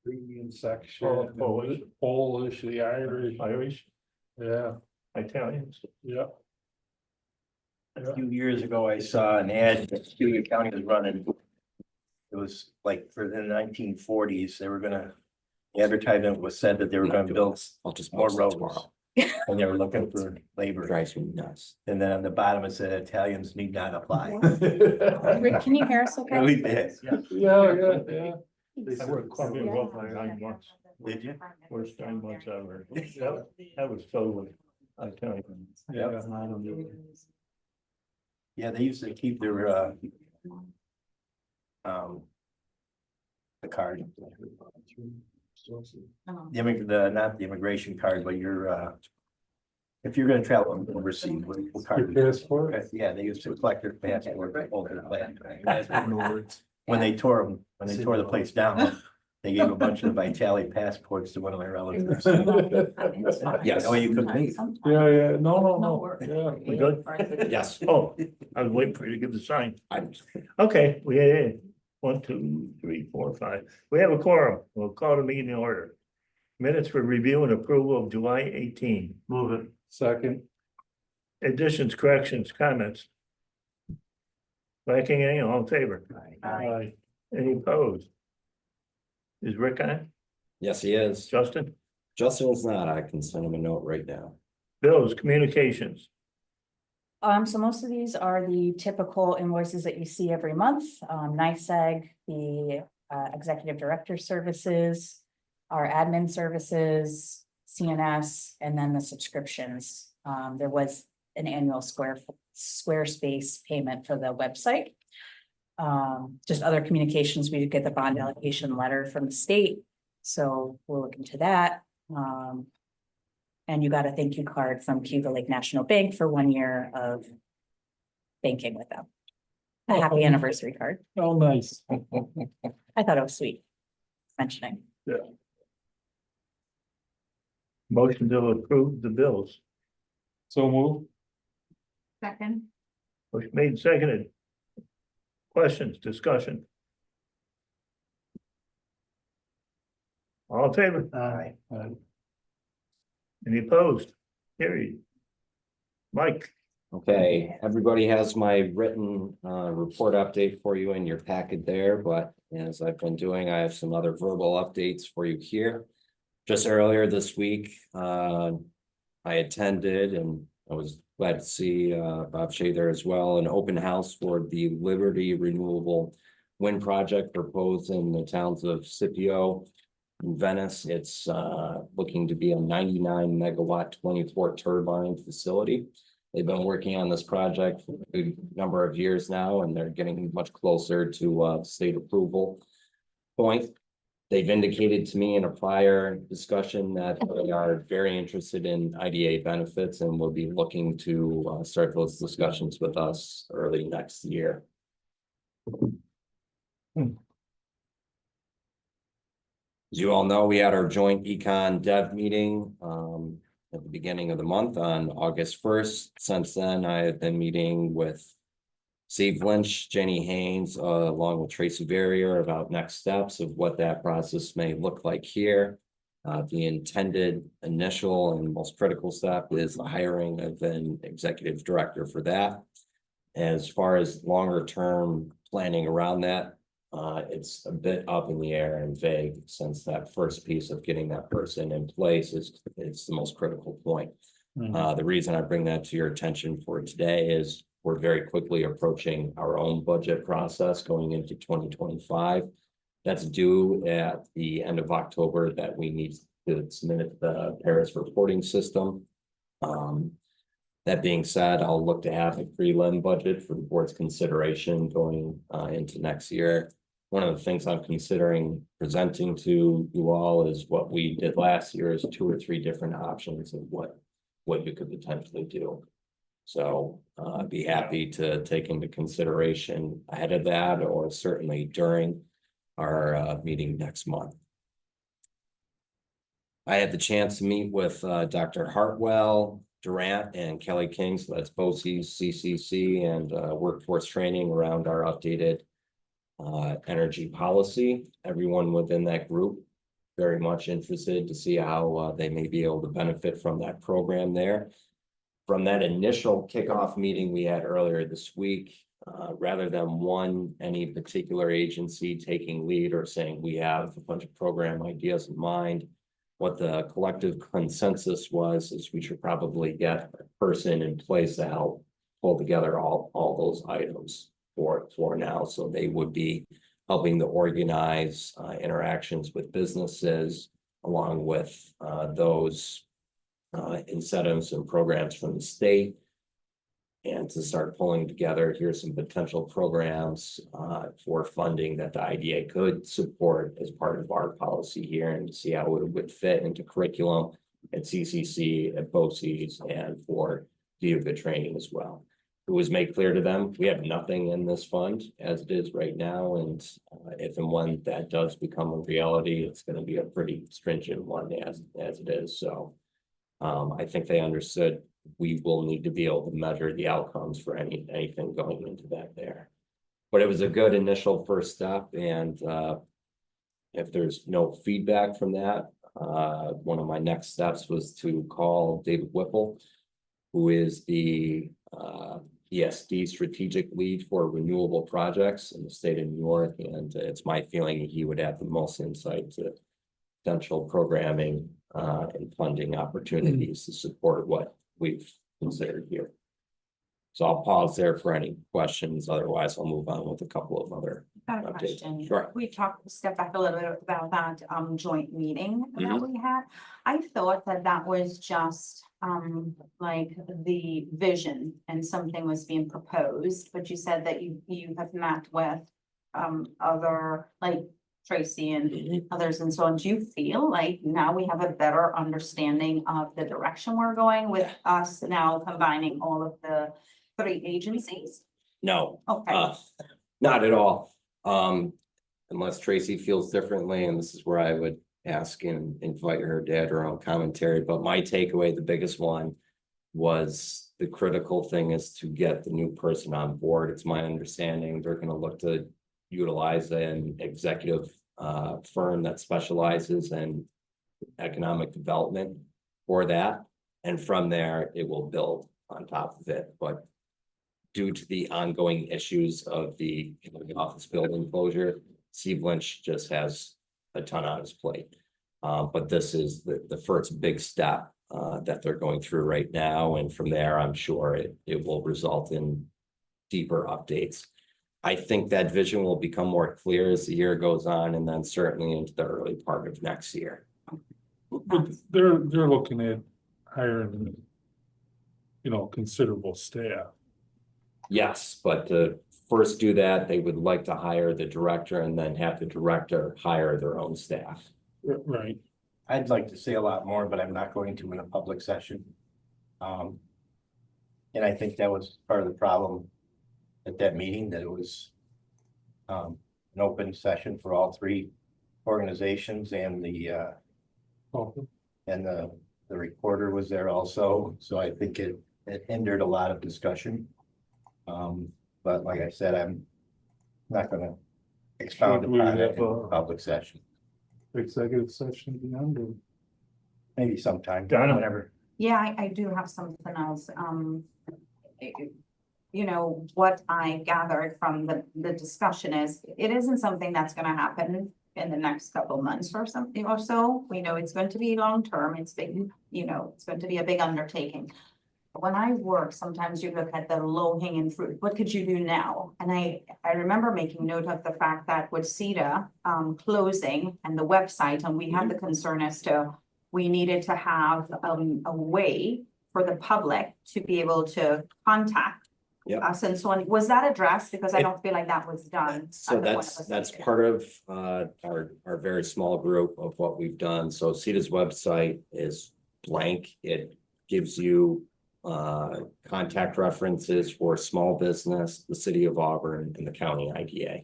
Korean section, Oh, Polish. Polish, the Irish, yeah, Italians. yeah. A few years ago, I saw an ad that Cayuga County was running. It was like for the 1940s, they were gonna, the advertisement was said that they were gonna build I'll just more post it roads. tomorrow. And they were looking for labor. Drives me nuts. And then on the bottom it said Italians need not apply. Rick, can you hear us okay? Really did. Yeah. I worked Columbia Road for 9 months, Did you? worst 9 months ever. That was filled with Italians. Yeah. Yeah, they used to keep their the card. Not the immigration card, but your if you're gonna travel overseas, what card? Your passport? Yeah, they used to collect their passport. Hold their plan. When they tore the place down, they gave a bunch of Italian passports to one of my relatives. Yes. Oh, you couldn't leave. Yeah, no, yeah. We good? Yes. Oh, I was waiting for you to give the sign. I'm Okay, we had 1, 2, 3, 4, 5. We have a quorum. We'll call the meeting in order. Minutes for review and approval of July 18. Move it. Second. Additions, corrections, comments. Lacking any, all in favor? Aye. Any opposed? Is Rick on? Yes, he is. Justin? Justin is not. I can send him a note right now. Bills, communications. So most of these are the typical invoices that you see every month. NICEAG, the executive director services, our admin services, CNS, and then the subscriptions. There was an annual Squarespace payment for the website. Just other communications, we get the bond allocation letter from the state, so we'll look into that. And you got a thank you card from Cayuga Lake National Bank for 1 year of banking with them. A happy anniversary card. Oh, nice. I thought it was sweet mentioning. Motion to approve the bills. So move. Second. Motion made and seconded. Questions, discussion? All in favor? Aye. Any opposed? Carried. Mike, Okay, everybody has my written report update for you in your packet there, but as I've been doing, I have some other verbal updates for you here. Just earlier this week, I attended, and I was glad to see Bob Shea there as well, an open house for the Liberty Renewable Wind Project proposed in the towns of Scipio and Venice. It's looking to be a 99 megawatt 24 turbine facility. They've been working on this project for a good number of years now, and they're getting much closer to state approval point. They've indicated to me in a prior discussion that they are very interested in IDA benefits and will be looking to start those discussions with us early next year. As you all know, we had our joint econ dev meeting at the beginning of the month on August 1st. Since then, I have been meeting with Steve Lynch, Jenny Haynes, along with Tracy Verrier about next steps of what that process may look like here. The intended initial and most critical step is the hiring of an executive director for that. As far as longer term planning around that, it's a bit up in the air and vague, since that first piece of getting that person in place is the most critical point. The reason I bring that to your attention for today is we're very quickly approaching our own budget process going into 2025. That's due at the end of October, that we need to submit the Paris reporting system. That being said, I'll look to have a prelim budget for the board's consideration going into next year. One of the things I'm considering presenting to you all is what we did last year, is 2 or 3 different options of what you could potentially do. So I'd be happy to take into consideration ahead of that, or certainly during our meeting next month. I had the chance to meet with Dr. Hartwell, Durant, and Kelly King, so that's BOCES, CCC, and workforce training around our updated energy policy. Everyone within that group very much interested to see how they may be able to benefit from that program there. From that initial kickoff meeting we had earlier this week, rather than any particular agency taking lead or saying we have a bunch of program ideas in mind, what the collective consensus was is we should probably get a person in place to help pull together all those items for now. So they would be helping to organize interactions with businesses along with those incentives and programs from the state. And to start pulling together, here's some potential programs for funding that the IDA could support as part of our policy here, and to see how it would fit into curriculum at CCC, at BOCES, and for Cayuga training as well. It was made clear to them, we have nothing in this fund as it is right now, and if and when that does become a reality, it's going to be a pretty stringent one as it is. So I think they understood we will need to be able to measure the outcomes for anything going into that there. But it was a good initial first step, and if there's no feedback from that, one of my next steps was to call David Whipple, who is the ESD strategic lead for renewable projects in the state of New York, and it's my feeling he would have the most insight to potential programming and funding opportunities to support what we've considered here. So I'll pause there for any questions. Otherwise, I'll move on with a couple of other Got a updates. question. Sure. We step back a little bit about that joint meeting that we had. I thought that was just like the vision and something was being proposed, but you said that you have met with other, like Tracy and others and so on. Do you feel like now we have a better understanding of the direction we're going with us now combining all of the 3 agencies? No, Okay. not at all. Unless Tracy feels differently, and this is where I would ask and invite her to add her own commentary. But my takeaway, the biggest one, was the critical thing is to get the new person on board. It's my understanding they're going to look to utilize an executive firm that specializes in economic development for that. And from there, it will build on top of it. But due to the ongoing issues of the office building closure, Steve Lynch just has a ton on his plate. But this is the first big step that they're going through right now. And from there, I'm sure it will result in deeper updates. I think that vision will become more clear as the year goes on, and then certainly into the early part of next year. But they're looking at hiring, considerable staff. Yes, but to first do that, they would like to hire the director and then have the director hire their own staff. Right. I'd like to say a lot more, but I'm not going to in a public session. And I think that was part of the problem at that meeting, that it was an open session for all 3 organizations, and the reporter was there also. So I think it hindered a lot of discussion. But like I said, I'm not going to expound Should we upon it have in a public session. Executive session beyond, or Maybe sometime. Donna. Whenever. Yeah, I do have something else. What I gathered from the discussion is, it isn't something that's gonna happen in the next couple of months or something or so. We know it's going to be long-term, it's big, it's going to be a big undertaking. When I work, sometimes you look at the low-hanging fruit. What could you do now? And I remember making note of the fact that with CCIDA closing and the website, and we had the concern as to we needed to have a way for the public to be able to contact us and so on. Was that addressed? Because I don't feel like that was done. So that's part of our very small group of what we've done. So CEDA's website is blank. It gives you contact references for small business, the city of Auburn, and the county IDA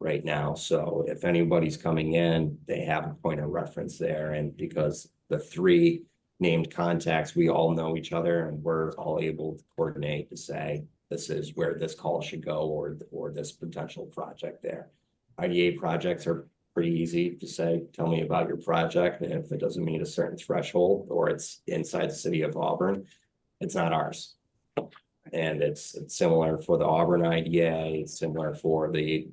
right now. So if anybody's coming in, they have a point of reference there. And because the 3 named contacts, we all know each other, and we're all able to coordinate to say, this is where this call should go, or this potential project there. IDA projects are pretty easy to say, tell me about your project, and if it doesn't meet a certain threshold, or it's inside the city of Auburn, it's not ours. And it's similar for the Auburn IDA, it's similar for the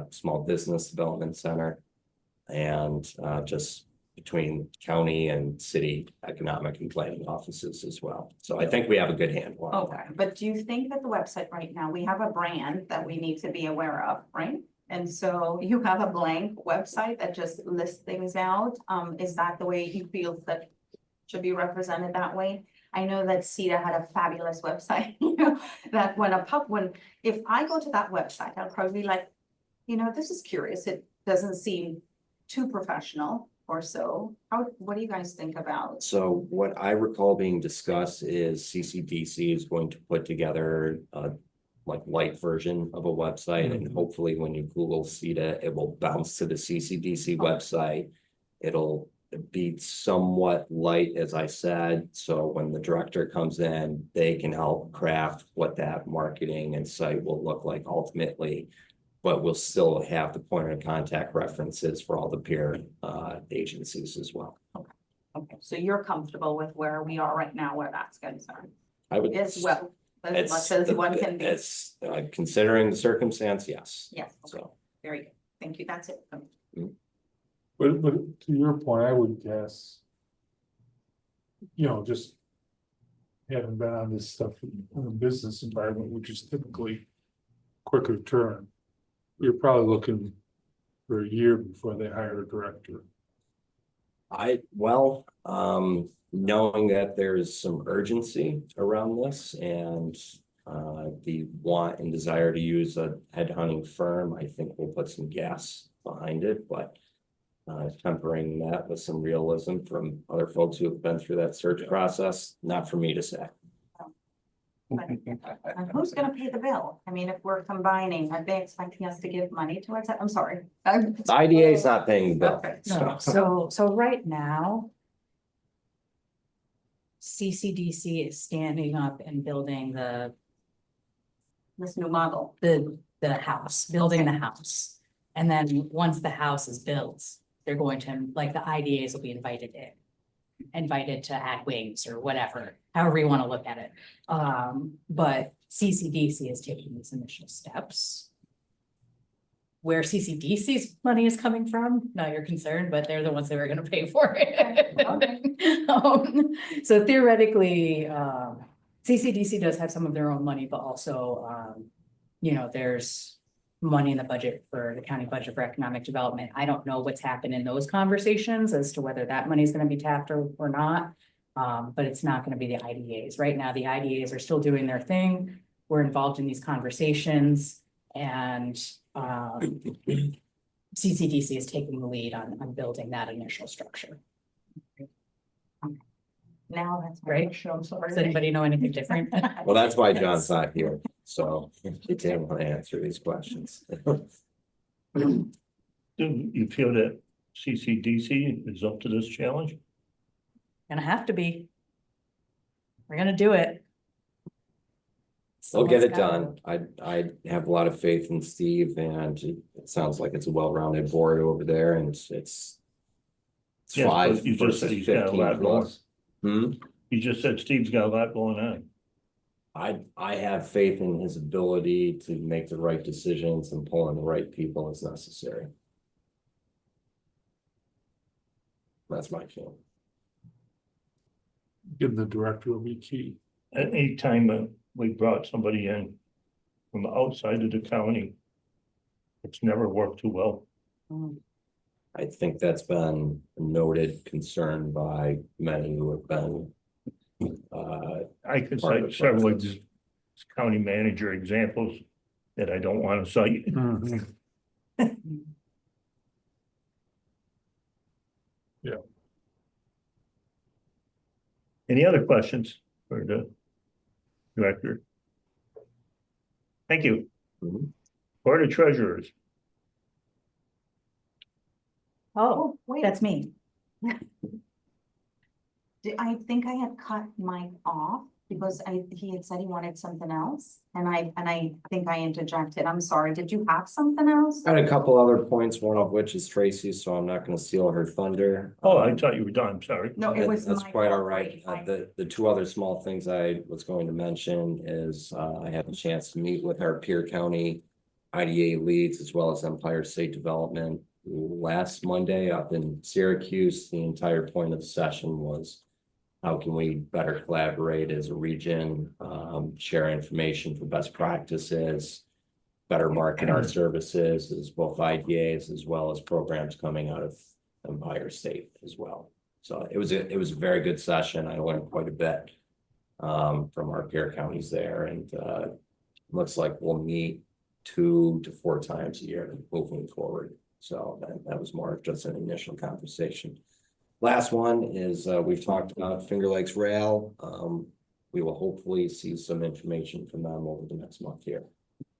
Small Business Development Center. And just between county and city economic and planning offices as well. So I think we have a good handle on Okay, but do you think that the website right now, we have a brand that we need to be aware of, right? And so you have a blank website that just lists things out. Is that the way you feel that should be represented that way? I know that CETA had a fabulous website, you know, that if I go to that website, I'll probably be like, you know, this is curious. It doesn't seem too professional or so. What do you guys think about? So what I recall being discussed is CCDC is going to put together a like light version of a website, and hopefully when you Google CETA, it will bounce to the CCDC website. It'll be somewhat light, as I said, so when the director comes in, they can help craft what that marketing and site will look like ultimately. But we'll still have the point of contact references for all the peer agencies as well. Okay, so you're comfortable with where we are right now, where that's concerned I would. as well, as It's much as one can be. It's considering the circumstance, yes. Yes, okay, So, very good. Thank you. That's it. But to your point, I would guess. You know, just. Having been on this stuff in the business environment, which is typically quicker turn. You're probably looking for a year before they hire a director. knowing that there's some urgency around this and the want and desire to use a headhunting firm, I think we'll put some gas behind it, but tempering that with some realism from other folks who have been through that search process, not for me to say. And who's gonna pay the bill? I mean, if we're combining, are they expecting us to give money towards it? I'm sorry. The IDA is not paying the bill. Okay. No, so right now. CCDC is standing up and building This new model. the house, building the house. And then once the house is built, they're going to, like, the IDAs will be invited to add wings or whatever, however you want to look at it. But CCDC is taking these initial steps. Where CCDC's money is coming from, not your concern, but they're the ones that are gonna pay for it. So theoretically, CCDC does have some of their own money, but also, there's money in the budget for the county budget for economic development. I don't know what's happened in those conversations as to whether that money is gonna be tapped or not. But it's not gonna be the IDAs. Right now, the IDAs are still doing their thing. We're involved in these conversations and CCDC is taking the lead on building that initial structure. Now that's. Right. I'm sorry. Does anybody know anything different? Well, that's why John's not here, so he didn't want to answer these questions. Do you feel that CCDC is up to this challenge? Gonna have to be. We're gonna do it. They'll get it Someone's done. I have a lot of faith in Steve, and it sounds like it's a well-rounded board over there, and it's Yes, but five you just said versus he's got a 15 lot going. plus. Hmm? You just said Steve's got a lot going on. I have faith in his ability to make the right decisions and pull in the right people as necessary. That's my feeling. Getting the director will be key. Any time we brought somebody in from outside of the county, it's never worked too well. I think that's been a noted concern by many who have been. I could Part of cite the several process. county manager examples that I don't want to cite. Yeah. Any other questions for the director? Thank you. Mhm. Board of Treasurers. Oh, Wait, that's me. I think I had cut Mike off. Because he had said he wanted something else, and I think I interjected, I'm sorry, did you have something else? I had a couple other points, one of which is Tracy, so I'm not gonna steal her thunder. Oh, I thought you were done, sorry. No, it was That's my quite all fault, right. I- The two other small things I was going to mention is, I had a chance to meet with our Pierre County IDA leads as well as Empire State Development last Monday up in Syracuse. The entire point of the session was how can we better collaborate as a region, share information for best practices, better market our services as both IDAs as well as programs coming out of Empire State as well. So it was a very good session. I learned quite a bit from our peer counties there, and looks like we'll meet 2 to 4 times a year moving forward. So that was more of just an initial conversation. Last one is we've talked about Finger Lakes Rail. We will hopefully see some information from them over the next month here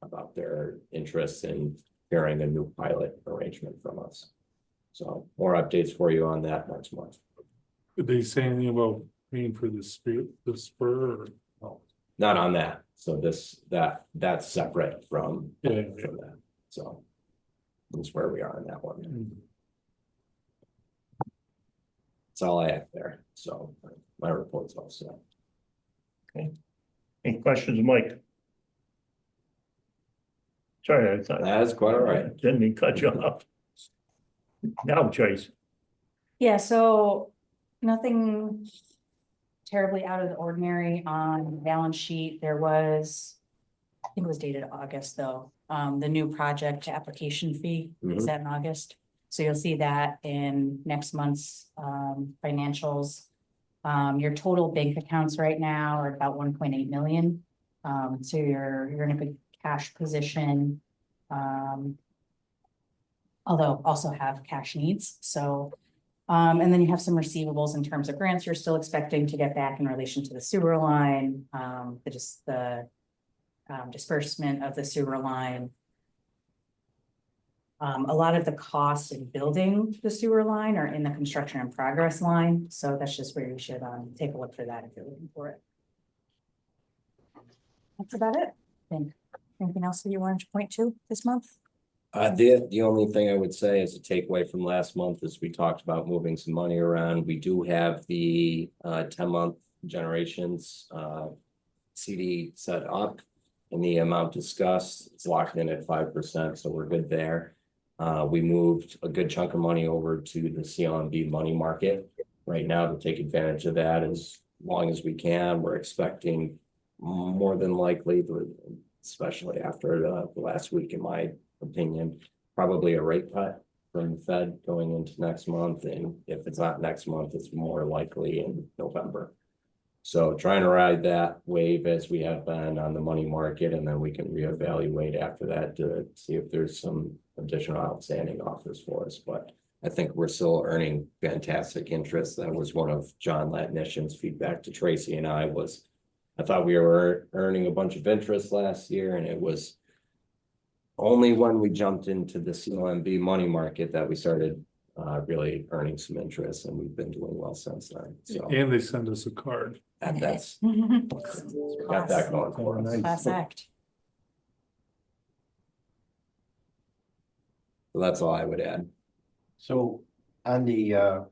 about their interest in hearing a new pilot arrangement from us. So more updates for you on that next month. Did they say anything about paying for the spur or? No. Not on that. So that's separate from Yeah. that. So that's where we are on that one. Mm. That's all I have there. So my report's all set. Any questions, Mike? Sorry, I thought. That's quite all right. Didn't mean to cut you off. Now, Trace. Yeah, so nothing terribly out of the ordinary on the balance sheet. There was, I think it was dated August though, the new project application fee is that in August? So you'll see that in next month's financials. Your total bank accounts right now are about 1.8 million. So you're in a good cash position. Although also have cash needs, so. And then you have some receivables in terms of grants you're still expecting to get back in relation to the sewer line, the disbursement of the sewer line. A lot of the costs in building the sewer line are in the construction and progress line, so that's just where you should take a look for that if you're looking for it. That's about it, I think. Anything else that you wanted to point to this month? The only thing I would say as a takeaway from last month is we talked about moving some money around. We do have the 10-month generations CD set up, and the amount discussed, it's locked in at 5%, so we're good there. We moved a good chunk of money over to the CLMB money market right now to take advantage of that as long as we can. We're expecting more than likely, especially after the last week, in my opinion, probably a rate cut from the Fed going into next month. And if it's not next month, it's more likely in November. So trying to ride that wave as we have been on the money market, and then we can reevaluate after that to see if there's some additional outstanding offers for us. But I think we're still earning fantastic interest. That was one of John Latnishin's feedback to Tracy and I was, I thought we were earning a bunch of interest last year, and it was only when we jumped into the CLMB money market that we started really earning some interest, and we've been doing well since then. So And they send us a card. and that's got that going for us. Class act. So that's all I would add. So on the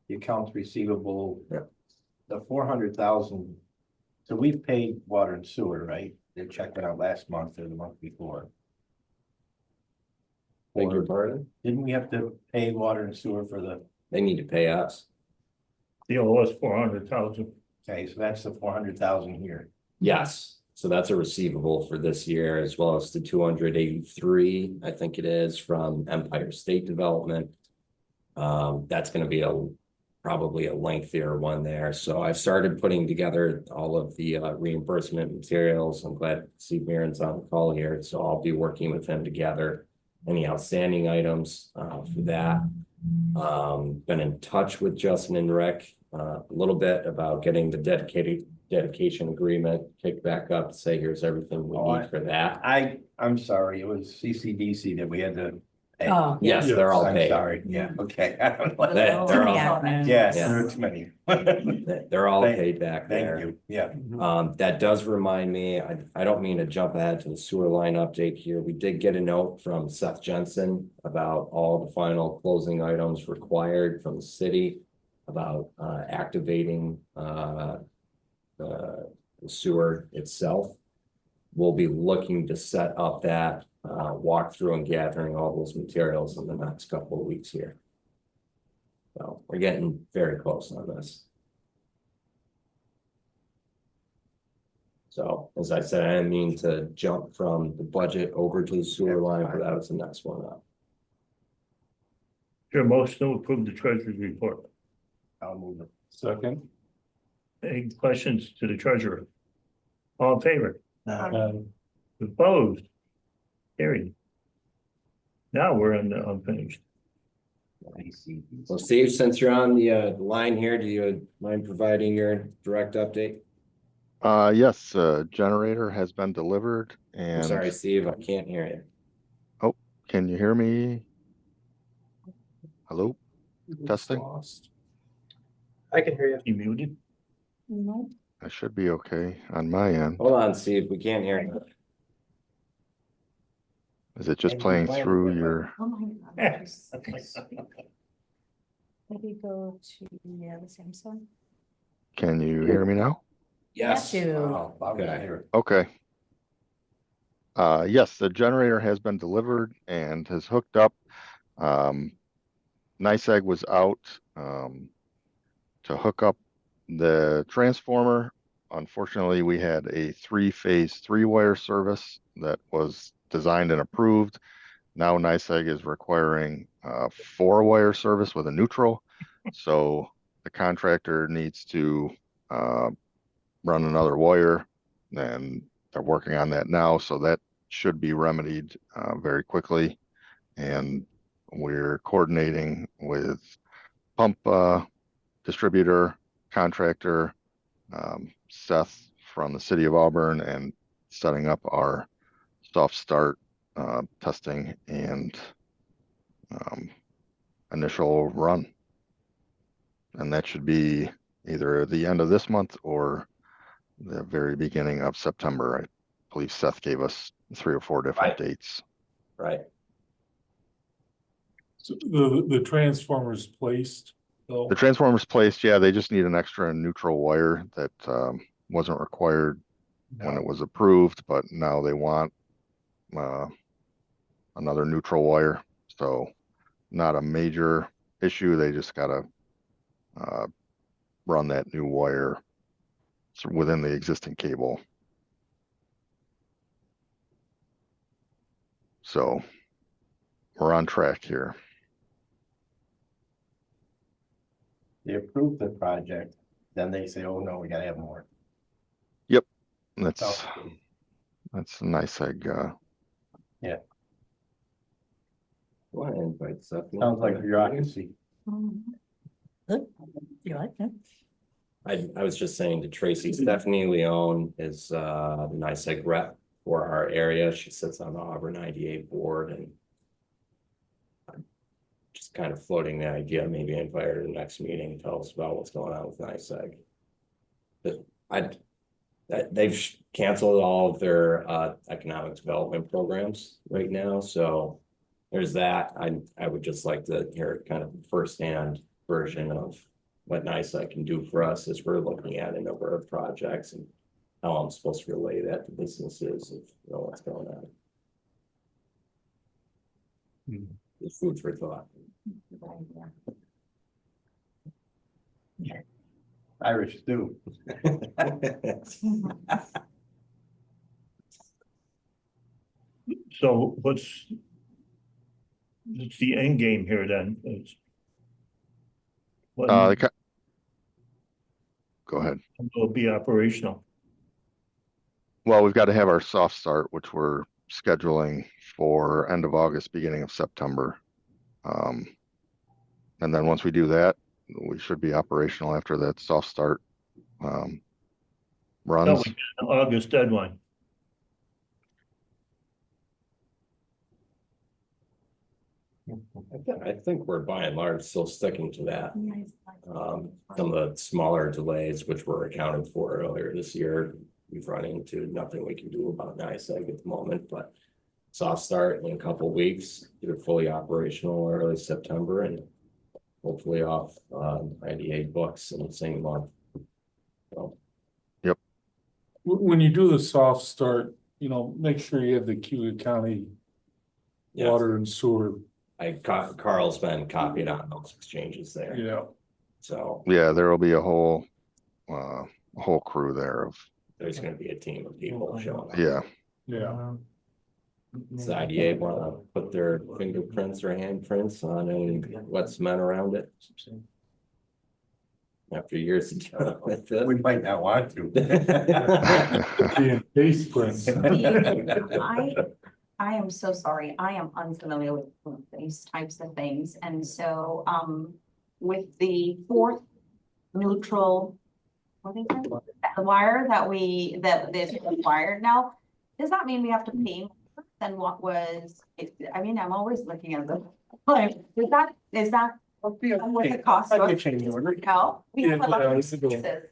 accounts receivable. Yeah. The 400,000, so we've paid water and sewer, right? They checked it out last month or the month before. Beg your pardon? Didn't we have to pay water and sewer for the, They need to pay us. The owe us 400,000. okay, so that's the 400,000 here. Yes, so that's a receivable for this year, as well as the 283, I think it is, from Empire State Development. That's gonna be probably a lengthier one there. So I've started putting together all of the reimbursement materials. I'm glad Steve Mirren's on the call here, so I'll be working with him to gather any outstanding items for that. Been in touch with Justin and Rick a little bit about getting the dedication agreement kicked back up, say here's everything we need for that. I'm sorry, it was CCDC that we had to Oh, Yes, they're all I'm paid. sorry, yeah, okay. I don't know. They're all, Yes, Yeah. there are too many. they're all Thank- paid back there. Thank you, yeah. That does remind me, I don't mean to jump ahead to the sewer line update here. We did get a note from Seth Jensen about all the final closing items required from the city about activating the sewer itself. We'll be looking to set up that walkthrough and gathering all those materials in the next couple of weeks here. So we're getting very close on this. So, as I said, I didn't mean to jump from the budget over to the sewer line, but that was the next one up. Your motion to approve the treasurer's report. I'll move it. Second. Any questions to the treasurer? All in favor? Uh, Opposed? Carried. Now we're on the unfinished. Well, Steve, since you're on the line here, do you mind providing your direct update? Yes, generator has been delivered I'm and sorry, Steve, I can't hear you. can you hear me? Hello? Testing? Lost. I can hear you. You muted? no. I should be okay on my end. Hold on, Steve, we can't hear you. Is it just Thank you. playing Why is it through that way? your, Oh my God. Maybe go to, yeah, the Samsung. can you hear me now? Yes. Got you. Oh, I was Okay. here. Okay. Yes, the generator has been delivered and has hooked up. NICEAG was out to hook up the transformer. Unfortunately, we had a three-phase, three-wire service that was designed and approved. Now NICEAG is requiring a four-wire service with a neutral. So the contractor needs to run another wire, and they're working on that now. So that should be remedied very quickly. And we're coordinating with pump distributor, contractor, Seth from the city of Auburn, and setting up our soft start testing and initial run. And that should be either the end of this month or the very beginning of September. I believe Seth gave us 3 or 4 different Right. dates. Right. So the transformer's placed, though. The transformer's placed, yeah, they just need an extra neutral wire that wasn't required when it was approved, but now they want another neutral wire. So not a major issue. They just gotta run that new wire within the existing cable. So we're on track here. They approved the project, then they say, oh, no, we gotta have more. That's Oh, that's a nice egg. Go ahead, invite Seth. sounds like bureaucracy. Good. You like it? I was just saying to Tracy, Stephanie Leone is the NICEAG rep for our area. She sits on the Auburn IDA board, and I'm just kind of floating the idea, maybe invite her to the next meeting, tell us about what's going on with NICEAG. But they've canceled all of their economic development programs right now, so there's that. I would just like to hear kind of firsthand version of what NICEAG can do for us as we're looking at a number of projects and how I'm supposed to relay that to businesses if you know what's going on. It's food for thought. Irish stew. So what's the end game here then? When Go ahead. will be operational? Well, we've got to have our soft start, which we're scheduling for end of August, beginning of September. And then once we do that, we should be operational after that soft start No, runs. we got an August deadline. I think we're by and large still sticking to that. Some of the smaller delays which were accounted for earlier this year, we've run into nothing we can do about NICEAG at the moment, but soft start in a couple of weeks, get it fully operational early September and hopefully off 98 books in the same month. So, When you do the soft start, you know, make sure you have the Cayuga County yes, water and sewer, Carl's been copied on those exchanges there, yeah. so Yeah, there will be a whole crew there of, there's gonna be a team of people showing up. yeah. Yeah, Does IDA wanna put their fingerprints or handprints on any wet cement around it? After years of dealing with it. We might not want to. being face prints. I am so sorry. I am unfamiliar with these types of things. And so, with the fourth neutral, what is it? The wire that is required now, does that mean we have to pay more than what was, I mean, I'm always looking at the, like, is that what the cost I'd was? get change order. No. We have a lot Yeah, of it's a good one. excuses.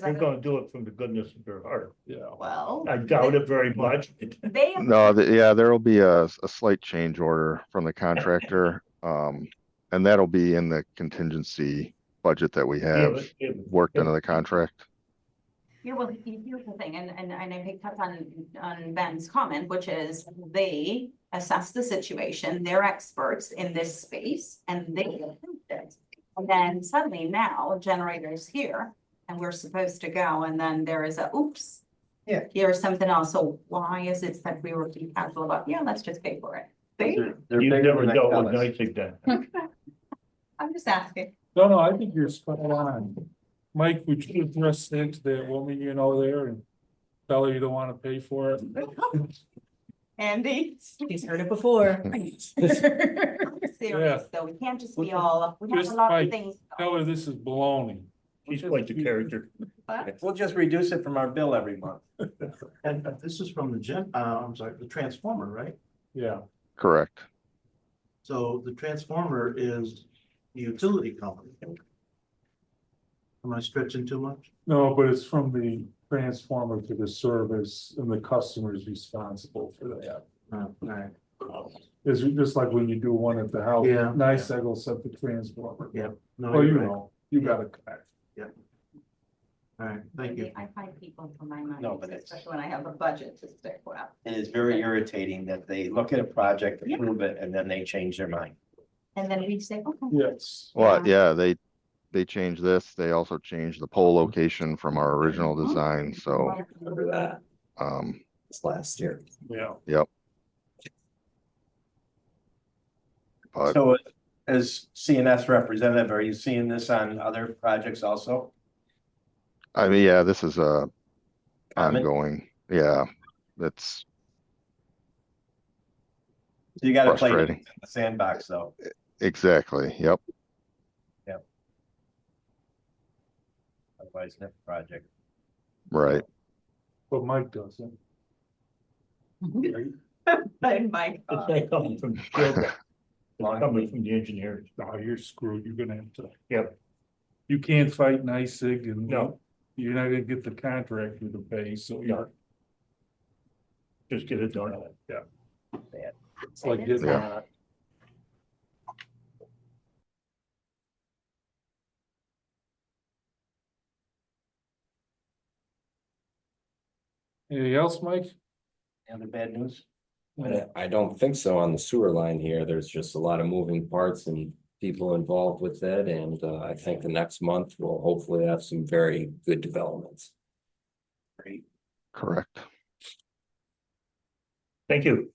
They're gonna do it from the goodness of their heart. Yeah. Well, I doubt it very much. they. No, yeah, there will be a slight change order from the contractor. And that'll be in the contingency budget that we have worked into the contract. Yeah, well, here's the thing, and I picked up on Ben's comment, which is they assess the situation, they're experts in this space, and they approved it. And then suddenly now generators here, and we're supposed to go, and then there is a oops. Yeah. Here's something else, so why is it that we were being casual about, yeah, let's just pay for it? See? They're You've bigger never than dealt with Axelis. NICEAG then. I'm just asking. No, I think you're spot on. Mike, would you address that to that woman you know there and tell her you don't want to pay for it? Andy? He's heard it before. Serious, though, we can't just be all, we have Just a lot Mike, of things. Tell her this is baloney. He's quite the character. We'll just reduce it from our bill every month. And this is from the I'm sorry, the transformer, right? Yeah, Correct. So the transformer is the utility company. Am I stretching too much? no, but it's from the transformer to the service and the customer is responsible for that. All right. It's just like when you do one at the house. Yeah. NICEAG will set the transformer. Yeah. No, Well, you you're right. know, you gotta connect. All right, thank you. I find people for my money, No, but it's- especially when I have a budget to stick with. It is very irritating that they look at a project, approve it, and then they change their mind. And then we say, okay. Yes. Well, yeah, they changed this. They also changed the pole location from our original design. So, Remember that, this last year. Yeah. but So as CNS representative, are you seeing this on other projects also? I mean, yeah, this is a Common? ongoing, yeah, that's So you gotta play in frustrating. the sandbox though. Exactly. Yep. Otherwise, never project. Right. But Mike doesn't. And my It's not coming from the field. It's coming from the engineers. Oh, you're screwed. You're gonna have to. Yep. You can't fight NICEAG and. No. You're not gonna get the contractor to pay, so you're, Just get it done. it's like getting Yeah. hot. Anything else, Mike? Any other bad news? I don't think so on the sewer line here. There's just a lot of moving parts and people involved with it. And I think the next month we'll hopefully have some very good developments. Great. Correct. Thank you.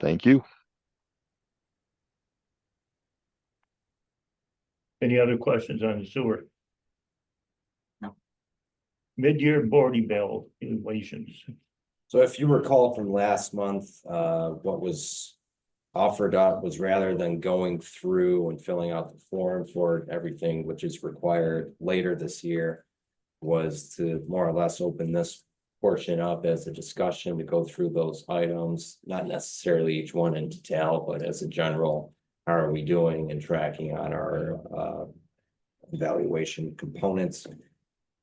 Thank you. Any other questions on the sewer? No. Mid-year boarding bill evaluations. So if you recall from last month, what was offered up was rather than going through and filling out the form for everything which is required later this year, was to more or less open this portion up as a discussion to go through those items, not necessarily each one in detail, but as a general how are we doing and tracking on our evaluation components.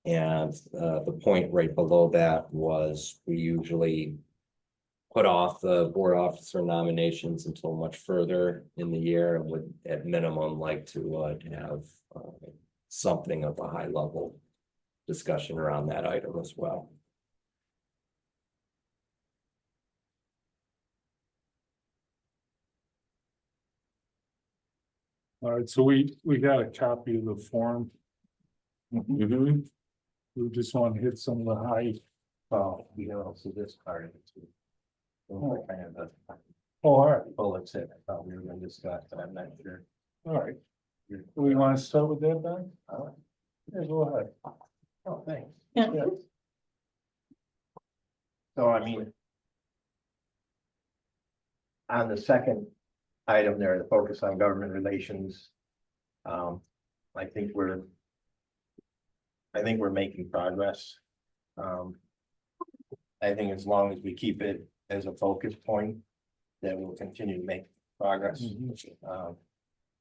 And the point right below that was we usually put off the board officer nominations until much further in the year and would at minimum like to have something of a high level discussion around that item as well. All right, so we got a copy of the form. Mm-hmm. We just want to hit some of the high. We have also this part of it too. Those are kind of the Oh, all right, bullets that I thought we were gonna discuss, but I'm not sure. all right. Do we want to start with that then? Uh, Yeah, go ahead. Oh, thanks. Yeah. So I mean. On the second item there, the focus on government relations. I think we're making progress. I think as long as we keep it as a focus point, then we'll continue to make progress.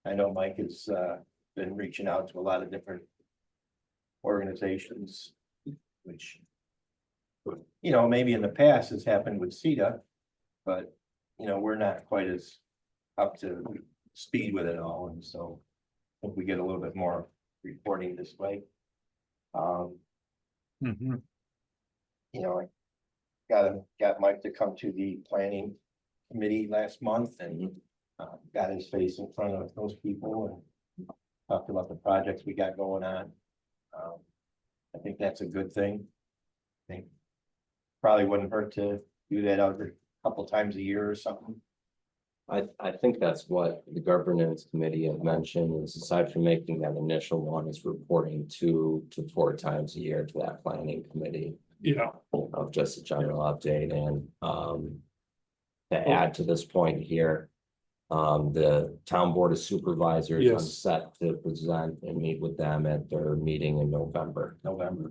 I know Mike has been reaching out to a lot of different organizations, which, you know, maybe in the past has happened with CCIDA, but, you know, we're not quite as up to speed with it all, and so I think we get a little bit more reporting this way. Mhm. You know, I got Mike to come to the planning committee last month and got his face in front of those people and talked about the projects we got going on. I think that's a good thing. I think probably wouldn't hurt to do that out a couple times a year or something. I think that's what the governance committee had mentioned is aside from making that initial one is reporting 2 to 4 times a year to that planning committee. Yeah, Of just a general update and to add to this point here. The town board of supervisors, I'm Yes. set to present and meet with them at their meeting in November.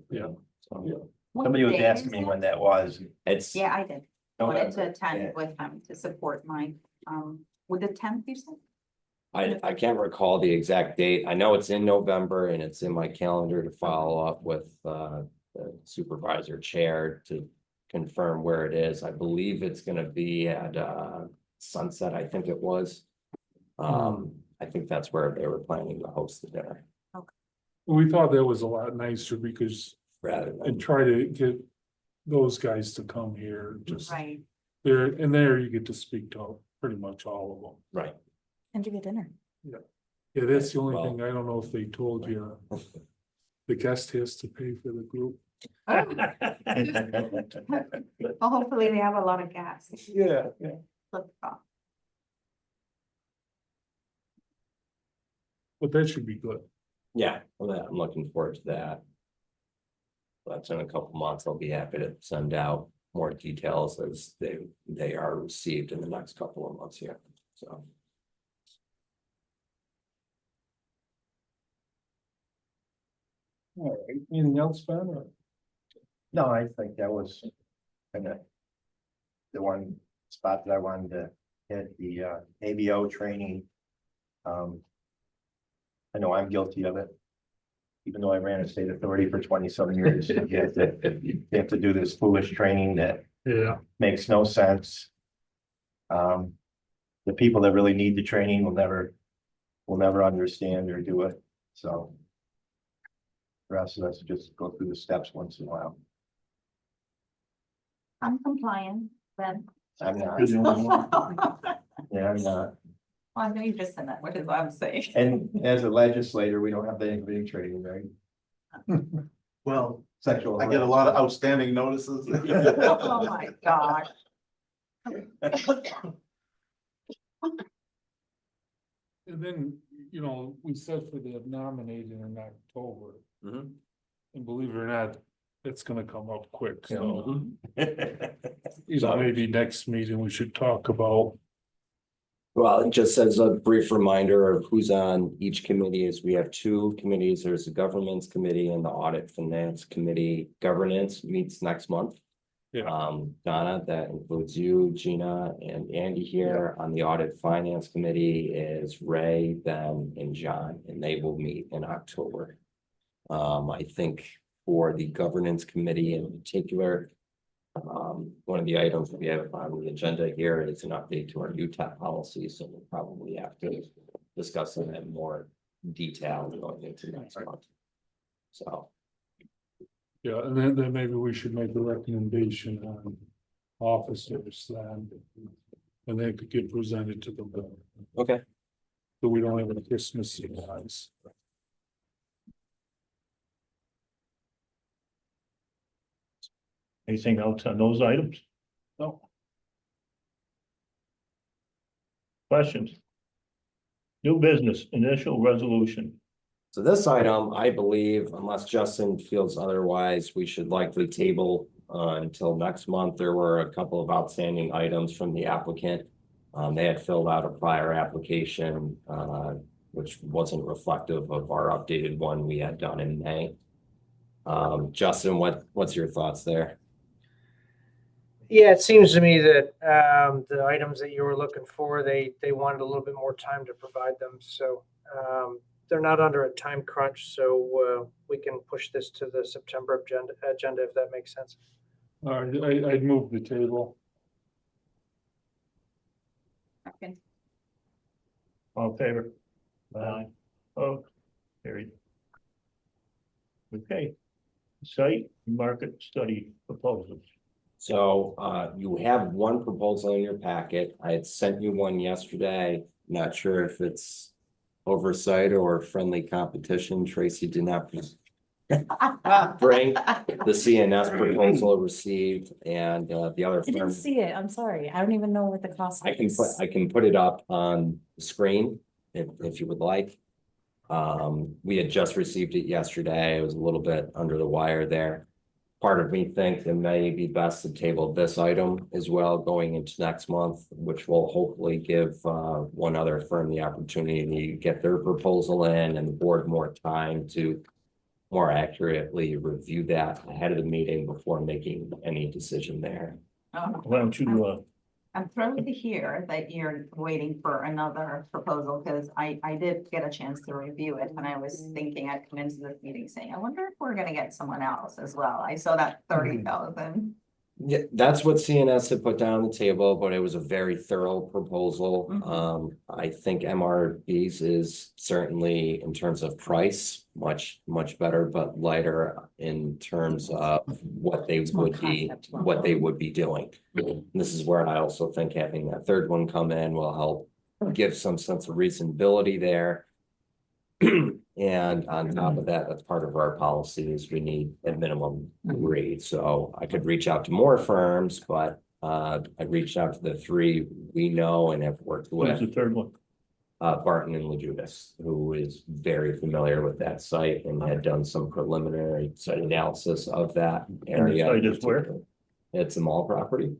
yeah. So Yeah. Somebody was What day asking is me it? when that was. it's, Yeah, I did. Wanted to November, attend yeah. with him to support my, with the 10th, you said? I can't recall the exact date. I know it's in November and it's in my calendar to follow up with the supervisor chair to confirm where it is. I believe it's gonna be at Sunset, I think it was. I think that's where they were planning to host the dinner We thought that was a lot nicer because, rather than. and try to get those guys to come here, just Right. there you get to speak to pretty much all of them. Right. And you get dinner. Yeah, that's the only Well- thing, I don't know if they told you. The guest has to pay for the group. Well, hopefully they have a lot of gas. Yeah. Flip flop. But that should be good. Yeah, well, I'm looking forward to that. But in a couple months, I'll be happy to send out more details as they are received in the next couple of months here, so. All right, anything else, Ben? or- No, I think that was kind of the one spot that I wanted to hit, the ABO training. I know I'm guilty of it. Even though I ran a state authority for 20-some years, you have to do this foolish training that Yeah. makes no sense. The people that really need the training will never understand or do it, so. The rest of us just go through the steps once in a while. I'm compliant, then. I'm not. Well, Yeah, I'm not. I know you just said that, which is what I'm saying. And as a legislator, we don't have any training, right? Well, Sexual. I get a lot of outstanding notices. Oh, my God. And then, we said for the nominating in October, Mhm. and believe it or not, it's gonna come up quick, so. So- Maybe next meeting we should talk about. Well, it just as a brief reminder of who's on each committee is we have 2 committees. There's the governance committee and the audit finance committee. Governance meets next month. Donna, that includes you, Gina, and Andy here. On the audit finance committee is Ray, Ben, and John, and they will meet in October. I think for the governance committee in particular, one of the items we have on the agenda here is an update to our Utah policy, so we'll probably have to discuss them in more detail going into next month. So. Yeah, and then maybe we should make a recommendation on officers then. And they could get presented to the board, Okay. so we don't have a Christmas surprise. Anything else on those items? No. Questions? New business, initial resolution. So this item, I believe, unless Justin feels otherwise, we should likely table until next month. There were a couple of outstanding items from the applicant. They had filled out a prior application, which wasn't reflective of our updated one we had done in May. Justin, what's your thoughts there? Yeah, it seems to me that the items that you were looking for, they wanted a little bit more time to provide them. So they're not under a time crunch, so we can push this to the September agenda if that makes sense. All right, I'd move the table. Okay. All in favor? Aye. Oh, carried. Okay. Site market study proposals. So you have one proposal in your packet. I had sent you one yesterday. Not sure if it's oversight or friendly competition. Tracy did not bring the CNS proposal received, and the other I didn't firm. see it. I'm sorry. I don't even know what the cost is. I can put it up on the screen if you would like. We had just received it yesterday. It was a little bit under the wire there. Part of me thinks it may be best to table this item as well going into next month, which will hopefully give one other firm the opportunity to get their proposal in and the board more time to more accurately review that ahead of the meeting before making any decision there. Why don't you, I'm thrilled to hear that you're waiting for another proposal, because I did get a chance to review it, and I was thinking I'd come into this meeting saying, I wonder if we're gonna get someone else as well. I saw that 30,000. Yeah, that's what CNS had put down on the table, but it was a very thorough proposal. I think MRB's is certainly in terms of price, much better, but lighter in terms of what they would be doing. And this is where I also think having that third one come in will help give some sense of reasonability there. And on top of that, that's part of our policy is we need a minimum grade. So I could reach out to more firms, but I reached out to the three we know and have worked what's with. the third one? Barton and Lejudas, who is very familiar with that site and had done some preliminary site analysis of that area. site is where? It's a mall property.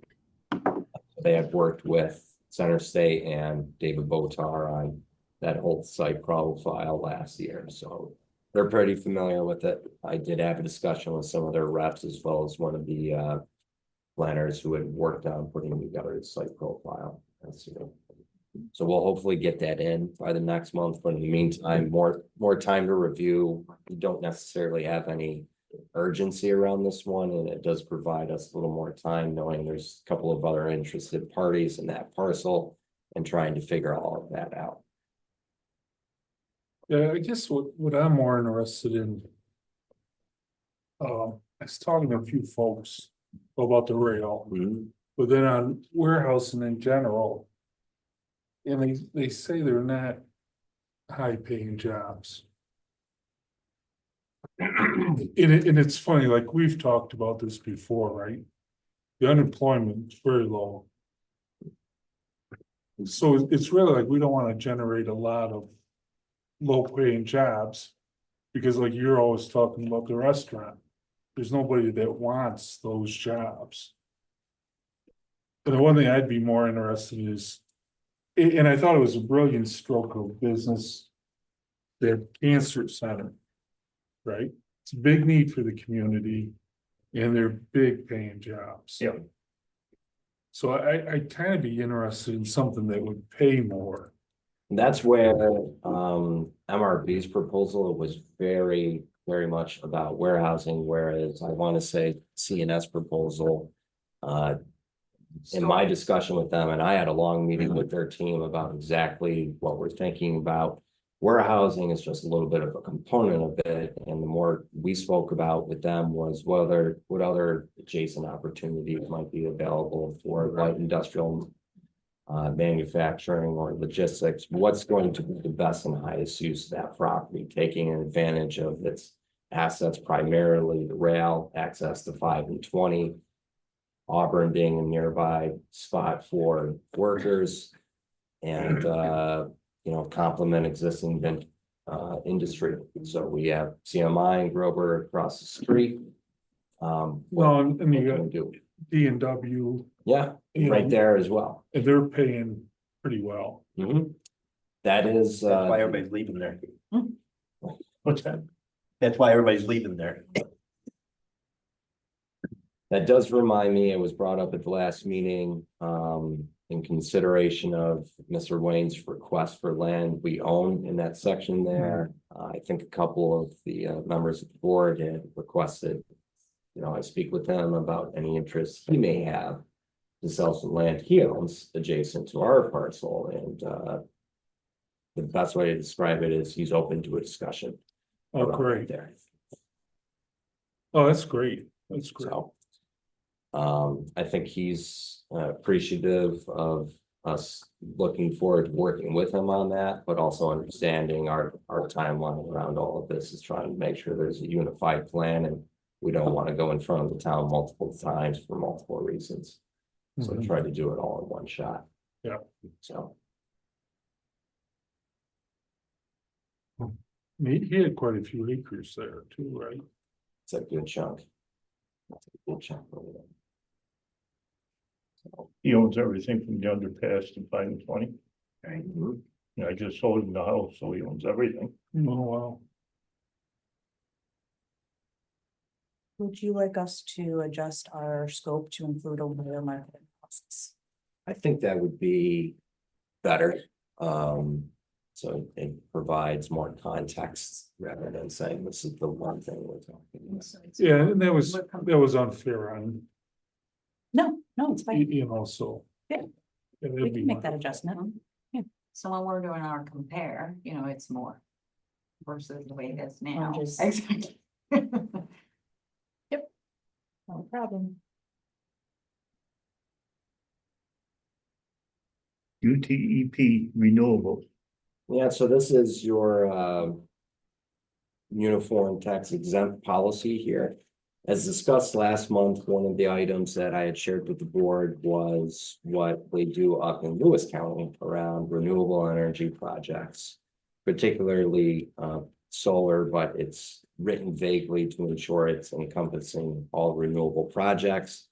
They have worked with Center State and David Botar on that whole site profile last year, so they're pretty familiar with it. I did have a discussion with some of their reps as well as one of the planners who had worked on putting together the site profile. So we'll hopefully get that in by the next month, but in the meantime, more time to review. We don't necessarily have any urgency around this one, and it does provide us a little more time knowing there's a couple of other interested parties in that parcel and trying to figure all of that out. Yeah, I guess what I'm more interested in. I was talking to a few folks about the rail, but then on warehousing in general. And they say they're not high paying jobs. And it's funny, like we've talked about this before, right? The unemployment is very low. So it's really like we don't want to generate a lot of low paying jobs. Because like you're always talking about the restaurant, there's nobody that wants those jobs. And the one thing I'd be more interested in is, and I thought it was a brilliant stroke of business, their cancer center, right? It's a big need for the community. And they're big paying jobs. Yeah. So I'd kind of be interested in something that would pay more. That's where MRB's proposal was very, very much about warehousing, whereas I want to say CNS proposal. In my discussion with them, and I had a long meeting with their team about exactly what we're thinking about. Warehousing is just a little bit of a component of it, and the more we spoke about with them was what other adjacent opportunities might be available for light industrial. Manufacturing or logistics, what's going to be the best and highest use of that property, taking advantage of its assets, primarily the rail access to 5 and 20. Auburn being a nearby spot for workers and, complement existing industry. So we have CMI and Grover across the street. Well, What and you can we got do? D&W, Yeah, you right know, there as well. and they're paying pretty well. Mhm. That is, That's why everybody's leaving there. What's that? That's why everybody's leaving there. that does remind me, it was brought up at the last meeting, in consideration of Mr. Wayne's request for land we own in that section there. I think a couple of the members of the board had requested, I speak with them about any interest he may have to sell some land he owns adjacent to our parcel, and the best way to describe it is he's open to a discussion. Oh, around great. there. Oh, that's great. That's great. So. I think he's appreciative of us looking forward to working with him on that, but also understanding our timeline around all of this is trying to make sure there's a unified plan, and we don't want to go in front of the town multiple times for multiple reasons. So Mhm. try to do it all in one shot. Yeah. So, He had quite a few acres there too, right? it's a good chunk. That's a good chunk over there. So, He owns everything from the underpass to 5 and 20. mhm. And I just sold him the house, so he owns everything. Oh, wow. Would you like us to adjust our scope to include a labor market process? I think that would be better. So it provides more context rather than saying this is the one thing we're talking about. Yeah, and that was unfair on, No, it's fine. so. Yeah. It'd We be can make that wonderful. adjustment. So when we're doing our compare, it's more versus the way it is now. just- Exactly. No problem. UTEP renewable. Yeah, so this is your uniform tax exempt policy here. As discussed last month, one of the items that I had shared with the board was what they do up in Lewis County around renewable energy projects, particularly solar, but it's written vaguely to ensure it's encompassing all renewable projects.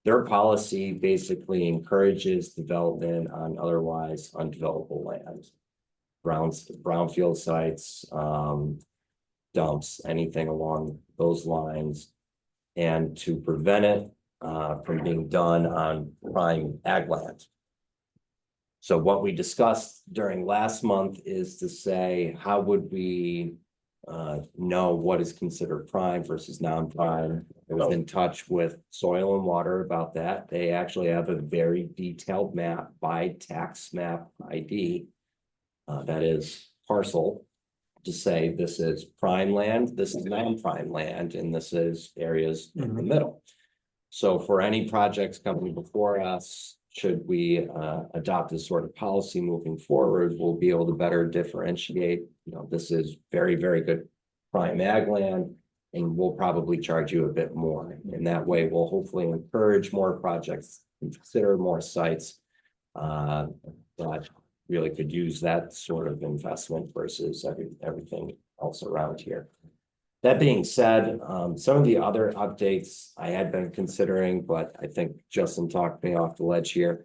Their policy basically encourages development on otherwise undevelopable land. Brownfield sites, dumps, anything along those lines. And to prevent it from being done on prime ag land. So what we discussed during last month is to say, how would we know what is considered prime versus non-prime? I was in touch with Soil and Water about that. They actually have a very detailed map by tax map ID. That is parcel, to say this is prime land, this is non-prime land, and this is areas in the middle. So for any projects coming before us, should we adopt this sort of policy moving forward, we'll be able to better differentiate, this is very, very good prime ag land, and we'll probably charge you a bit more. And that way, we'll hopefully encourage more projects, consider more sites that really could use that sort of investment versus everything else around here. That being said, some of the other updates I had been considering, but I think Justin talked me off the ledge here,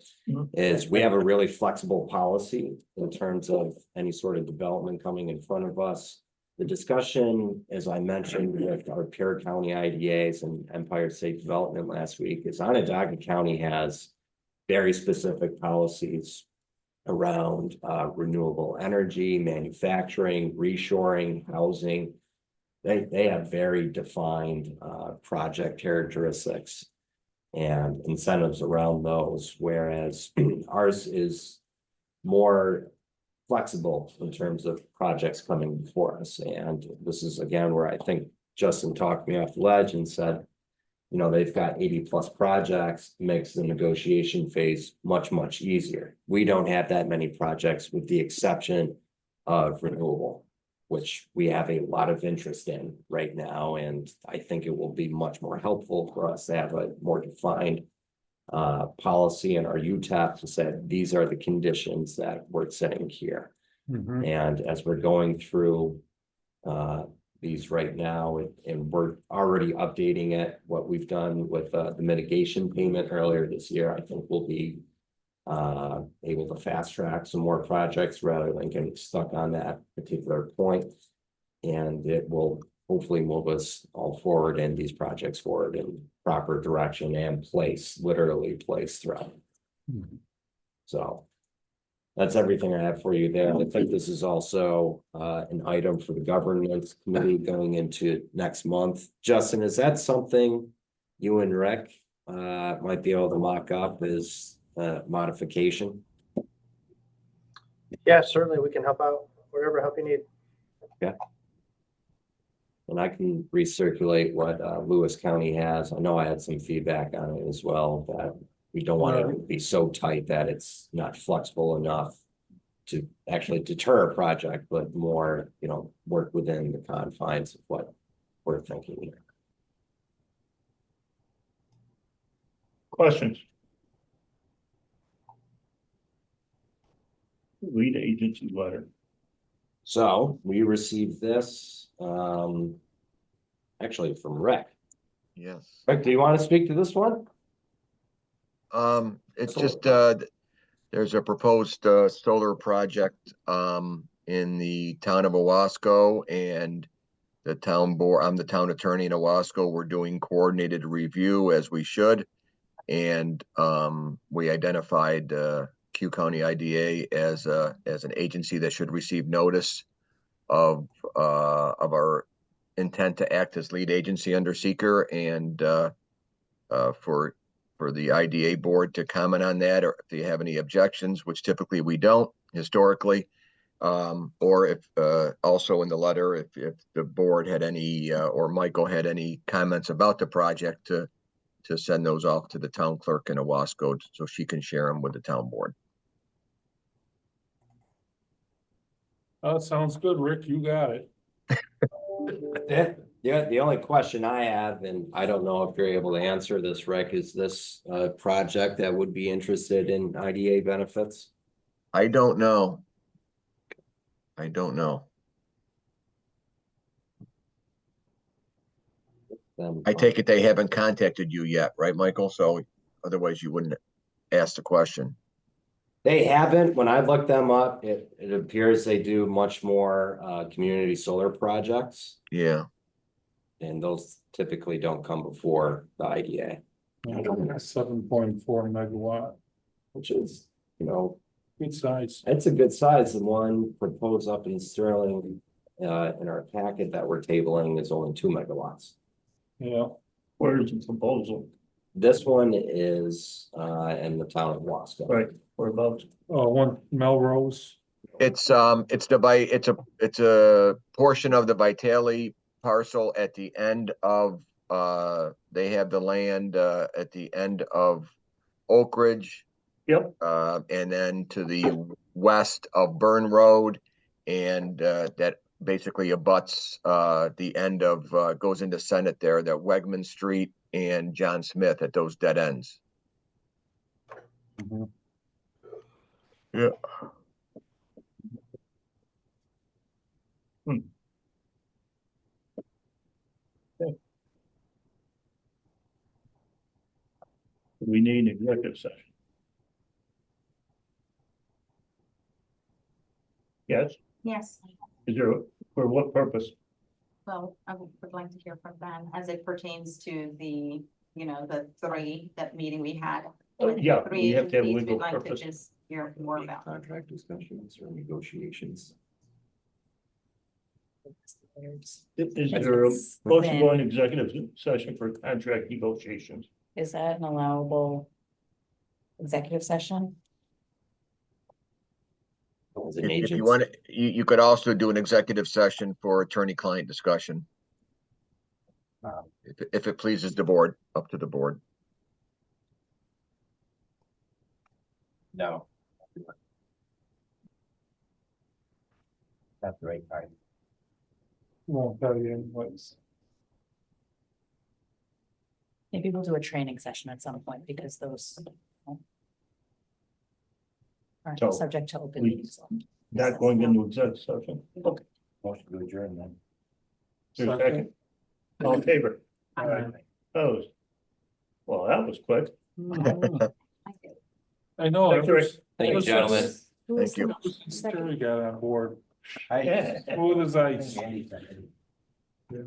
is we have a really flexible policy in terms of any sort of development coming in front of us. The discussion, as I mentioned, with our Pear County IDAs and Empire State Development last week, is Onondaga County has very specific policies around renewable energy, manufacturing, reshoring, housing. They have very defined project characteristics and incentives around those, whereas ours is more flexible in terms of projects coming before us. And this is again where I think Justin talked me off the ledge and said, you know, they've got 80+ projects, makes the negotiation phase much easier. We don't have that many projects with the exception of renewable, which we have a lot of interest in right now. And I think it will be much more helpful for us to have a more defined policy in our UTAP to say these are the conditions that we're setting here. Mhm. And as we're going through these right now, and we're already updating it, what we've done with the mitigation payment earlier this year, I think we'll be able to fast track some more projects rather than getting stuck on that particular point. And it will hopefully move us all forward and these projects forward in proper direction and literally place throughout. Mhm. So that's everything I have for you there. I think this is also an item for the governance committee going into next month. Justin, is that something you and Rick might be able to mock up as modification? Yeah, certainly we can help out, whatever help you need. And I can recirculate what Lewis County has. I know I had some feedback on it as well, that we don't want it to be so tight that it's not flexible enough to actually deter a project, but more, you know, work within the confines of what we're thinking here. Questions? Lead agency letter. So we received this actually from Rick. Yes. Rick, do you want to speak to this one? It's just, there's a proposed, solar project, in the town of Owasco, and the town board, I'm the town attorney in Owasco. We're doing coordinated review as we should. And, we identified, Q County IDA as an agency that should receive notice of our intent to act as lead agency under seeker, and, for the IDA board to comment on that, or if they have any objections, which typically we don't historically. Or if, also in the letter, if the board had any, or Michael had any comments about the project, to send those off to the town clerk in Owasco so she can share them with the town board. Sounds good, Rick, you got it. Yeah, the only question I have, and I don't know if you're able to answer this, Rick, is this a project that would be interested in IDA benefits? I don't know. I don't know. Then I take it they haven't contacted you yet, right, Michael? So otherwise you wouldn't ask the question. they haven't. When I looked them up, it appears they do much more community solar projects, Yeah. and those typically don't come before the IDA, 7.4 megawatt, which is, you know, good size. it's a good size. The one proposed up in Sterling in our packet that we're tabling is only 2 megawatts. Yeah, Where's the proposal? This one is in the town of Wasco. Right, whereabouts? one Melrose. It's a portion of the Vitale parcel at the end of, they have the land, at the end of Oak Ridge. Yep. And then to the west of Burn Road, and, that basically abuts, the end of, goes into Senate there, that Wegman Street and John Smith at those dead ends. Mhm. Yeah. We need an executive session. Yes, Yes. is there a For what purpose? Well, I would like to hear from Ben as it pertains to the, the three, that meeting we had. with Yeah, three we have to have agencies. legal We'd like to purpose. just hear more about. Contract discussions or negotiations. Is there a It's motion within- going executive session for contract negotiations? Is that an allowable executive session? As an If agency. you want, you could also do an executive session for attorney-client discussion. If it pleases the board, up to the board. No. That's the right time. Won't tell you anyways. Maybe we'll do a training session at some point because those aren't So, subject to open we- meetings. law. Not going into executive session? Okay, Motion to adjourn then. is there a second? All in favor? Aye. Opposed? Well, that was quick. I know. Thank you, Rick. Thank you, gentlemen. Who is Thank you. the second? Sure, we got on board. I- Yeah. Smooth as ice. Andy seconded. Yeah.